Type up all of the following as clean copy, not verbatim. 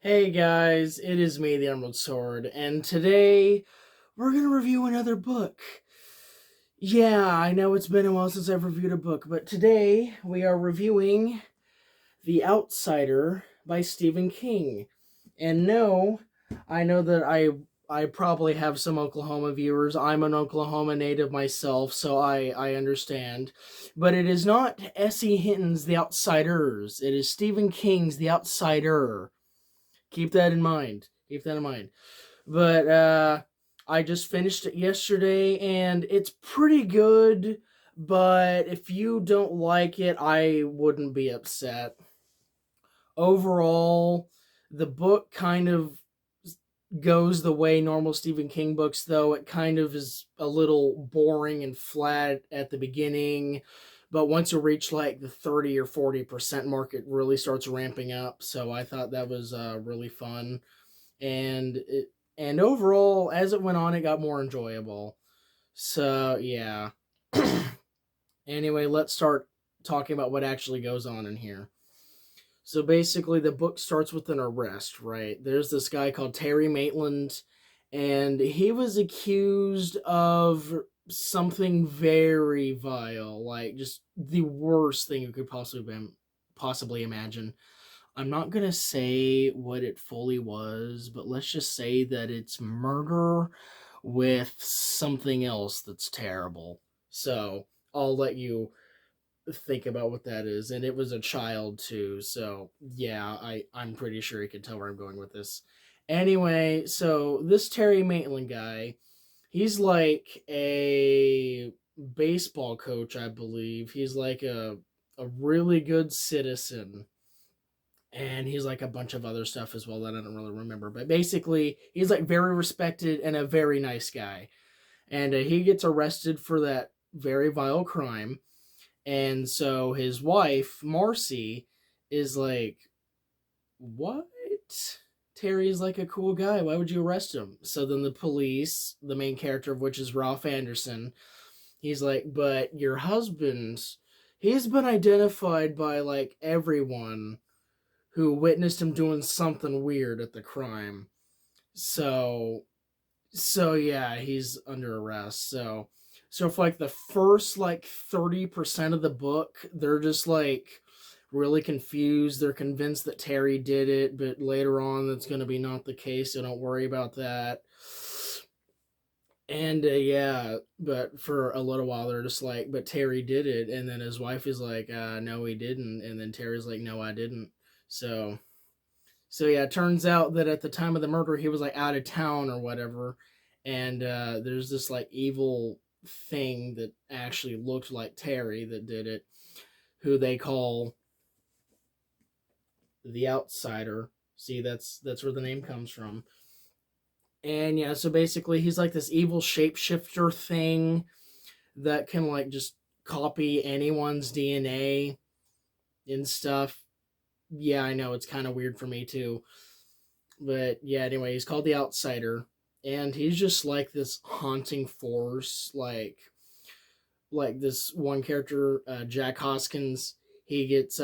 Hey guys, it is me, the Emerald Sword, and today we're gonna review another book. Yeah, I know it's been a while since I've reviewed a book, but today we are reviewing The Outsider by Stephen King. And no, I know that I probably have some Oklahoma viewers. I'm an Oklahoma native myself, so I understand. But it is not S.E. Hinton's The Outsiders. It is Stephen King's The Outsider. Keep that in mind. Keep that in mind. But I just finished it yesterday and it's pretty good. But if you don't like it, I wouldn't be upset. Overall, the book kind of goes the way normal Stephen King books, though. It kind of is a little boring and flat at the beginning. But once you reach like the 30 or 40% mark, it really starts ramping up. So I thought that was really fun and overall as it went on it got more enjoyable, so yeah. Anyway, let's start talking about what actually goes on in here. So basically the book starts with an arrest, right? There's this guy called Terry Maitland, and he was accused of something very vile, like just the worst thing you could possibly imagine. I'm not going to say what it fully was, but let's just say that it's murder with something else that's terrible. So I'll let you think about what that is. And it was a child too. So yeah, I'm pretty sure you can tell where I'm going with this. Anyway, so this Terry Maitland guy, he's like a baseball coach, I believe. He's like a really good citizen, and he's like a bunch of other stuff as well that I don't really remember. But basically, he's like very respected and a very nice guy. And he gets arrested for that very vile crime. And so his wife, Marcy, is like, "What? Terry's like a cool guy. Why would you arrest him?" So then the police, the main character of which is Ralph Anderson, he's like, "But your husband, he's been identified by like everyone who witnessed him doing something weird at the crime. So so yeah, he's under arrest. So for like the first like 30% of the book, they're just like really confused. They're convinced that Terry did it, but later on that's going to be not the case, so don't worry about that. And yeah, but for a little while they're just like, but Terry did it, and then his wife is like, no, he didn't, and then Terry's like, no, I didn't. So yeah, it turns out that at the time of the murder, he was like out of town or whatever, and there's this like evil thing that actually looked like Terry that did it, who they call the Outsider. See, that's where the name comes from. And yeah, so basically, he's like this evil shapeshifter thing that can like just copy anyone's DNA and stuff. Yeah, I know it's kind of weird for me too. But yeah, anyway, he's called the Outsider, and he's just like this haunting force. Like this one character, Jack Hoskins, he gets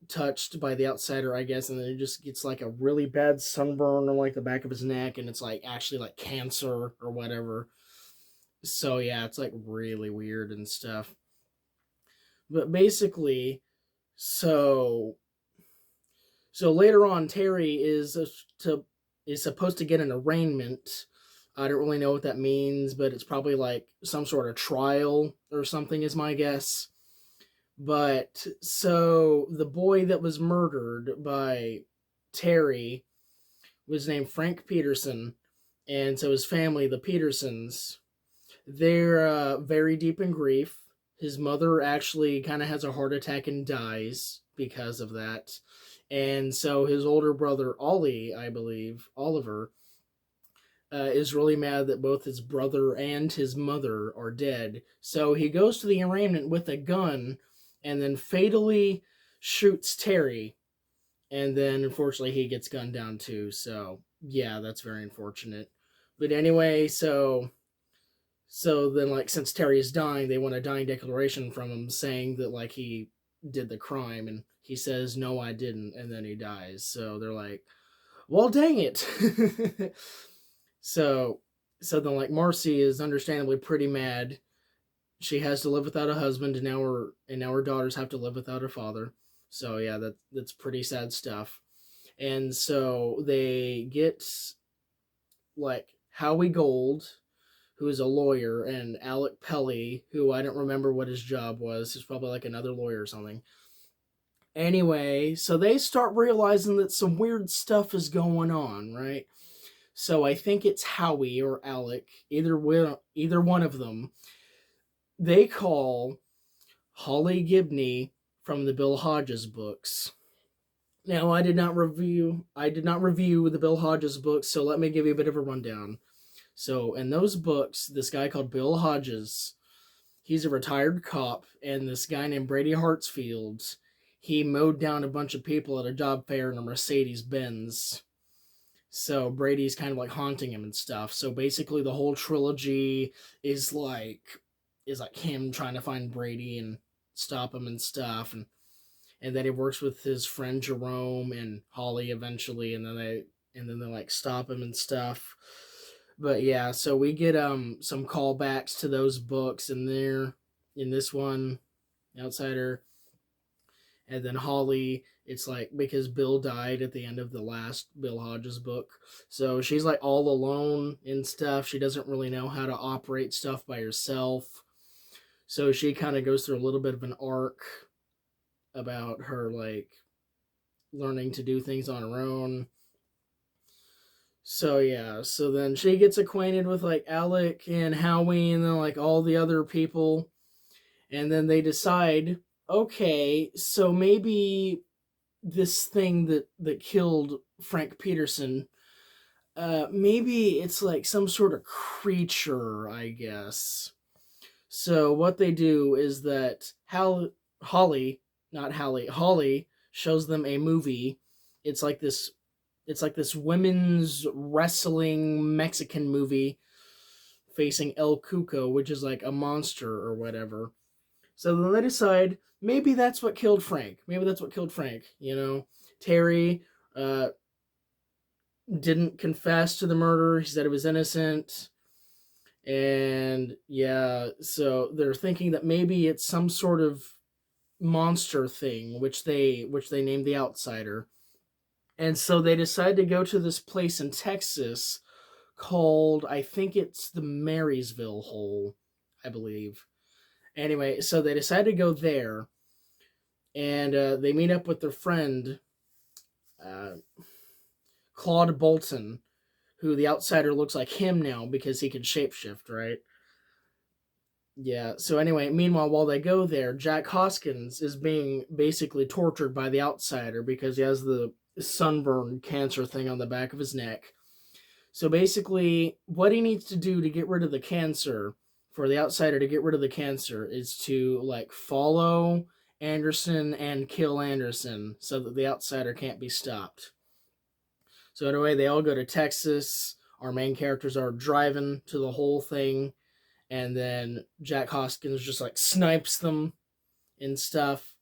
touched by the Outsider, I guess, and then he just gets like a really bad sunburn on like the back of his neck, and it's like actually like cancer or whatever. So yeah, it's like really weird and stuff. But basically, so so later on, Terry is supposed to get an arraignment. I don't really know what that means, but it's probably like some sort of trial or something, is my guess. But so the boy that was murdered by Terry was named Frank Peterson, and so his family, the Petersons, they're very deep in grief. His mother actually kind of has a heart attack and dies because of that. And so his older brother, Ollie, I believe, Oliver, is really mad that both his brother and his mother are dead. So he goes to the arraignment with a gun and then fatally shoots Terry. And then unfortunately he gets gunned down too. So yeah, that's very unfortunate. But anyway, so then like since Terry is dying, they want a dying declaration from him saying that like he did the crime, and he says no, I didn't, and then he dies. So they're like, well, dang it. so so then like Marcy is understandably pretty mad. She has to live without a husband, and now her daughters have to live without her father. So yeah, that's pretty sad stuff. And so they get like Howie Gold, who is a lawyer, and Alec Pelly, who I don't remember what his job was. He's probably like another lawyer or something. Anyway, so they start realizing that some weird stuff is going on, right? So I think it's Howie or Alec, either one of them. They call Holly Gibney from the Bill Hodges books. Now I did not review the Bill Hodges books, so let me give you a bit of a rundown. So in those books, this guy called Bill Hodges, he's a retired cop, and this guy named Brady Hartsfield, he mowed down a bunch of people at a job fair in a Mercedes Benz. So Brady's kind of like haunting him and stuff. So basically the whole trilogy is like him trying to find Brady and stop him and stuff, and then he works with his friend Jerome and Holly eventually, and then they like stop him and stuff. But yeah, so we get some callbacks to those books in there in this one, Outsider. And then Holly, it's like because Bill died at the end of the last Bill Hodges book. So she's like all alone and stuff. She doesn't really know how to operate stuff by herself. So she kind of goes through a little bit of an arc about her like learning to do things on her own. So yeah, so then she gets acquainted with like Alec and Howie and then like all the other people, and then they decide, okay, so maybe this thing that killed Frank Peterson, maybe it's like some sort of creature, I guess. So what they do is that Holly, not Hallie, Holly shows them a movie. It's like this it's like this women's wrestling Mexican movie facing El Cuco, which is like a monster or whatever. So then they decide maybe that's what killed Frank. Maybe that's what killed Frank. Terry uh, didn't confess to the murder. He said he was innocent. And yeah, so they're thinking that maybe it's some sort of monster thing, which they named the Outsider. And so they decide to go to this place in Texas called, I think it's the Marysville Hole, I believe. Anyway, so they decide to go there, and they meet up with their friend, uh, Claude Bolton, who the Outsider looks like him now because he can shapeshift, right? Yeah, so anyway, meanwhile, while they go there, Jack Hoskins is being basically tortured by the Outsider because he has the sunburn cancer thing on the back of his neck. So basically, what he needs to do to get rid of the cancer, for the Outsider to get rid of the cancer, is to like follow Anderson and kill Anderson so that the Outsider can't be stopped. So anyway, they all go to Texas. Our main characters are driving to the whole thing, and then Jack Hoskins just like snipes them and stuff.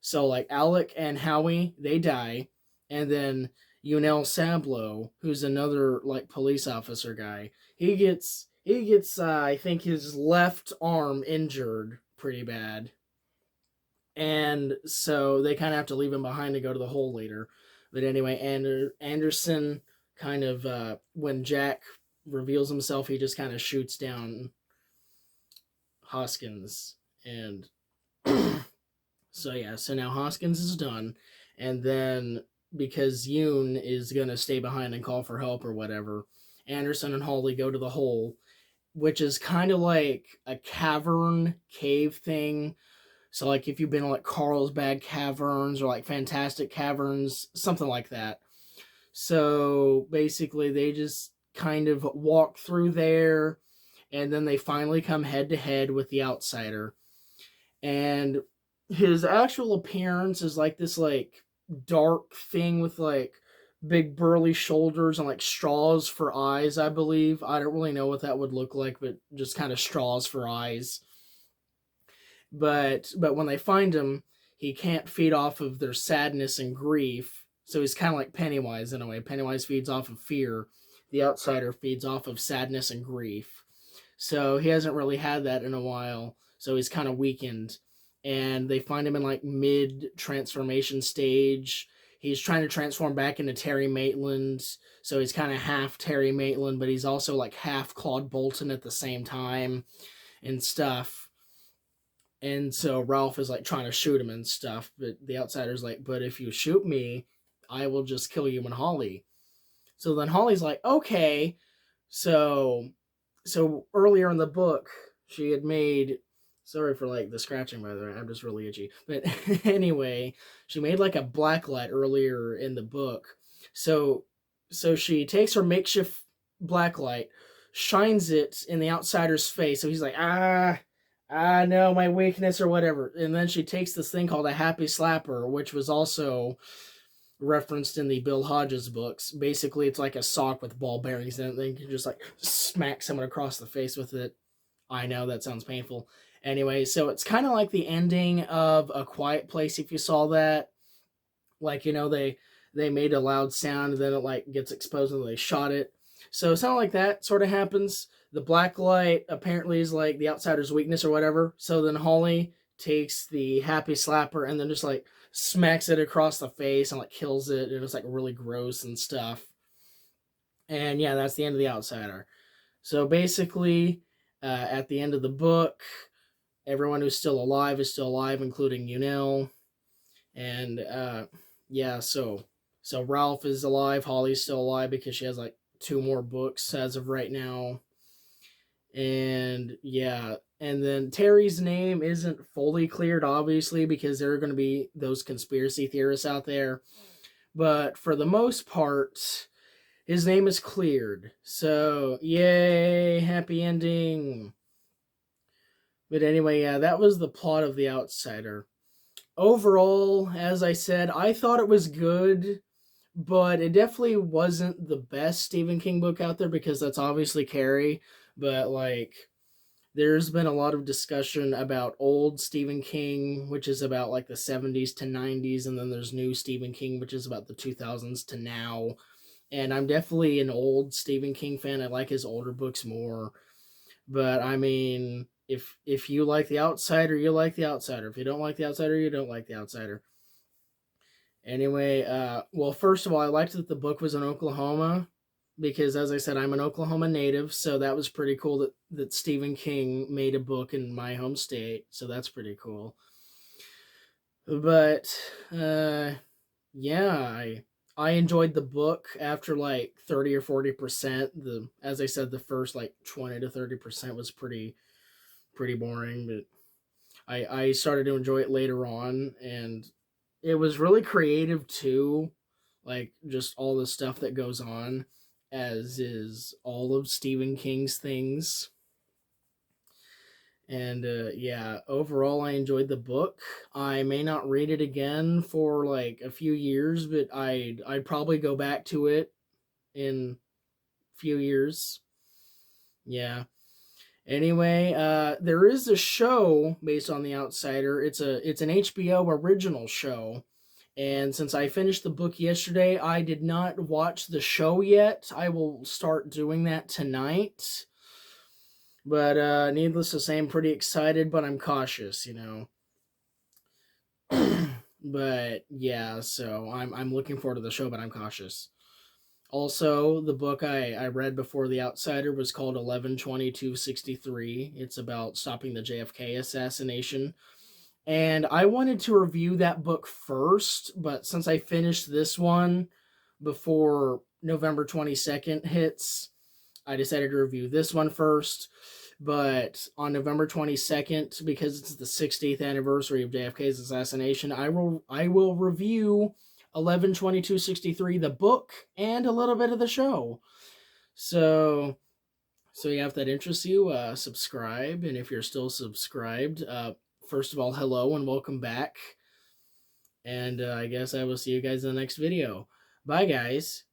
So like Alec and Howie, they die, and then Unel Sablo, who's another like police officer guy, he gets I think his left arm injured pretty bad, and so they kind of have to leave him behind to go to the hole later. But anyway, Anderson kind of when Jack reveals himself, he just kind of shoots down Hoskins, and so yeah, so now Hoskins is done, and then because Yoon is gonna stay behind and call for help or whatever, Anderson and Holly go to the hole, which is kind of like a cavern cave thing. So like if you've been to like Carlsbad Caverns or like Fantastic Caverns, something like that. So basically they just kind of walk through there, and then they finally come head to head with the Outsider. And his actual appearance is like this like dark thing with like big burly shoulders and like straws for eyes, I believe. I don't really know what that would look like, but just kind of straws for eyes. But when they find him, he can't feed off of their sadness and grief. So he's kind of like Pennywise in a way. Pennywise feeds off of fear. The Outsider feeds off of sadness and grief. So he hasn't really had that in a while. So he's kind of weakened. And they find him in like mid transformation stage. He's trying to transform back into Terry Maitland. So he's kind of half Terry Maitland, but he's also like half Claude Bolton at the same time and stuff. And so Ralph is like trying to shoot him and stuff. But the Outsider's like, but if you shoot me, I will just kill you and Holly. So then Holly's like, okay. So earlier in the book, she had made, sorry for like the scratching by the way, I'm just really itchy. But anyway, she made like a blacklight earlier in the book. So she takes her makeshift blacklight, shines it in the Outsider's face. So he's like, no, my weakness or whatever. And then she takes this thing called a happy slapper, which was also referenced in the Bill Hodges books. Basically, it's like a sock with ball bearings in it. Then you can just like smack someone across the face with it. I know that sounds painful. Anyway, so it's kind of like the ending of A Quiet Place. If you saw that, like, you know, they made a loud sound and then it like gets exposed and they shot it. So something like that sort of happens. The black light apparently is like the Outsider's weakness or whatever. So then Holly takes the happy slapper and then just like smacks it across the face and like kills it. It was like really gross and stuff. And yeah, that's the end of the Outsider. So basically, at the end of the book, everyone who's still alive is still alive, including Unil. And yeah, so Ralph is alive. Holly's still alive because she has like 2 more books as of right now. And yeah, and then Terry's name isn't fully cleared, obviously, because there are going to be those conspiracy theorists out there. But for the most part, his name is cleared. So, yay, happy ending. But anyway, yeah, that was the plot of The Outsider. Overall, as I said, I thought it was good, but it definitely wasn't the best Stephen King book out there because that's obviously Carrie. But like, there's been a lot of discussion about old Stephen King, which is about like the 70s to 90s, and then there's new Stephen King, which is about the 2000s to now. And I'm definitely an old Stephen King fan. I like his older books more. But I mean, if you like The Outsider, you like The Outsider. If you don't like The Outsider, you don't like The Outsider. Anyway, well, first of all, I liked that the book was in Oklahoma because, as I said, I'm an Oklahoma native, so that was pretty cool that Stephen King made a book in my home state, so that's pretty cool. But, yeah, I enjoyed the book after like 30 or 40%. As I said, the first like 20 to 30% was pretty boring, but I started to enjoy it later on, and it was really creative too, like just all the stuff that goes on, as is all of Stephen King's things. And yeah, overall I enjoyed the book. I may not read it again for like a few years, but I'd probably go back to it in a few years. Yeah. Anyway, there is a show based on The Outsider. It's an HBO original show. And since I finished the book yesterday, I did not watch the show yet. I will start doing that tonight. But needless to say, I'm pretty excited, but I'm cautious, you know. But yeah, so I'm looking forward to the show, but I'm cautious. Also, the book I read before The Outsider was called 11/22/63. It's about stopping the JFK assassination. And I wanted to review that book first, but since I finished this one before November 22nd hits, I decided to review this one first. But on November 22nd, because it's the 60th anniversary of JFK's assassination, I will review 11/22/63, the book, and a little bit of the show. So yeah, if that interests you, subscribe. And if you're still subscribed, first of all, hello and welcome back. And I guess I will see you guys in the next video. Bye, guys.